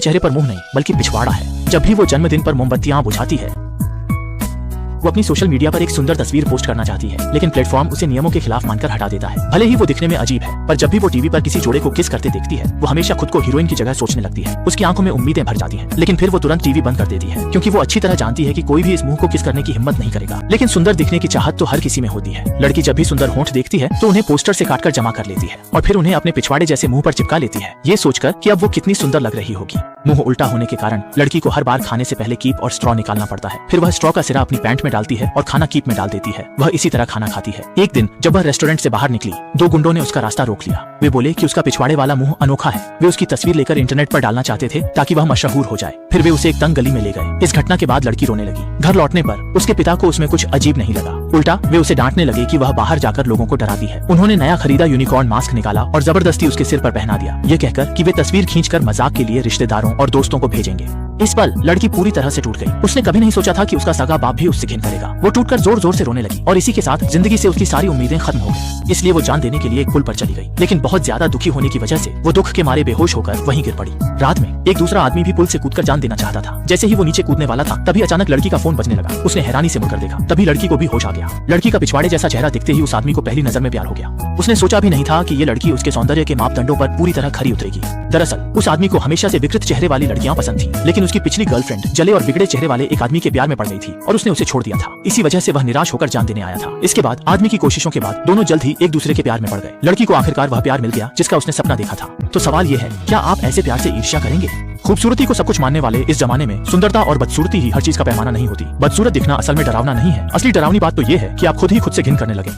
चेहरे पर मुंह नहीं बल्कि पिछवाड़ा है। जब भी वो जन्मदिन पर मोमबत्तियां बुझाती है, वो अपनी सोशल मीडिया पर एक सुंदर तस्वीर पोस्ट करना चाहती है, लेकिन प्लेटफॉर्म उसे नियमों के खिलाफ मानकर हटा देता है। भले ही वो दिखने में अजीब है, पर जब भी वो टीवी पर किसी जोड़े को किस करते देखती है, वो हमेशा खुद को हीरोइन की जगह सोचने लगती है। उसकी आंखों में उम्मीदें भर जाती हैं, लेकिन फिर वो तुरंत टीवी बंद कर देती है, क्योंकि वो अच्छी तरह जानती है कि कोई भी इस मुंह को किस करने की हिम्मत नहीं करेगा। लेकिन सुंदर दिखने की चाहत तो हर किसी में होती है। लड़की जब भी सुंदर होंठ देखती है तो उन्हें पोस्टर से काटकर जमा कर लेती है और फिर उन्हें अपने पिछवाड़े जैसे मुंह पर चिपका लेती है, ये सोचकर कि अब वो कितनी सुंदर लग रही होगी। मुंह उल्टा होने के कारण लड़की को हर बार खाने से पहले कीप और स्ट्रॉ निकालना पड़ता है। फिर वह स्ट्रॉ का सिरा अपनी पैंट में डालती है और खाना कीप में डाल देती है। वह इसी तरह खाना खाती है। एक दिन जब वह रेस्टोरेंट से बाहर निकली, दो गुंडों ने उसका रास्ता रोक लिया। वे बोले कि उसका पिछवाड़े वाला मुंह अनोखा है। वे उसकी तस्वीर लेकर इंटरनेट पर डालना चाहते थे ताकि वह मशहूर हो जाए। फिर वे उसे एक तंग गली में ले गए। इस घटना के बाद लड़की रोने लगी। घर लौटने पर उसके पिता को उसमें कुछ अजीब नहीं लगा। उल्टा वे उसे डांटने लगे कि वह बाहर जाकर लोगों को डराती है। उन्होंने नया खरीदा यूनिकॉर्न मास्क निकाला और जबरदस्ती उसके सिर पर पहना दिया, ये कहकर कि वे तस्वीर खींचकर मजाक के लिए रिश्तेदारों और दोस्तों को भेजेंगे। इस पल लड़की पूरी तरह से टूट गई। उसने कभी नहीं सोचा था कि उसका सगा बाप भी उससे घिन करेगा। वो टूटकर जोर जोर से रोने लगी और इसी के साथ जिंदगी से उसकी सारी उम्मीदें खत्म हो गई। इसलिए वो जान देने के लिए एक पुल पर चली गई, लेकिन बहुत ज्यादा दुखी होने की वजह से वो दुख के मारे बेहोश होकर वहीं गिर पड़ी। रात में एक दूसरा आदमी भी पुल से कूदकर जान देना चाहता था। जैसे ही वो नीचे कूदने वाला था, तभी अचानक लड़की का फोन बजने लगा। उसने हैरानी से मुड़कर देखा, तभी लड़की को भी होश आ गया। लड़की का पिछवाड़े जैसा चेहरा दिखते ही उस आदमी को पहली नजर में प्यार हो गया। उसने सोचा भी नहीं था कि ये लड़की उसके सौंदर्य के मापदंडों पर पूरी तरह खरी उतरेगी। दरअसल उस आदमी को हमेशा से विकृत चेहरे वाली लड़कियां पसंद थी, लेकिन उसकी पिछली गर्लफ्रेंड जले और बिगड़े चेहरे वाले एक आदमी के प्यार में पड़ गई थी और उसने उसे छोड़ दिया था। इसी वजह से वह निराश होकर जान देने आया था। इसके बाद आदमी की कोशिशों के बाद दोनों जल्द ही एक दूसरे के प्यार में पड़ गए। लड़की को आखिरकार वह प्यार मिल गया जिसका उसने सपना देखा था। तो सवाल ये है, क्या आप ऐसे प्यार से ईर्ष्या करेंगे? खूबसूरती को सब कुछ मानने वाले इस जमाने में सुंदरता और बदसूरती ही हर चीज का पैमाना नहीं होती। बदसूरत दिखना असल में डरावना नहीं है। असली डरावनी बात तो ये है कि आप खुद ही खुद से घिन करने लगे।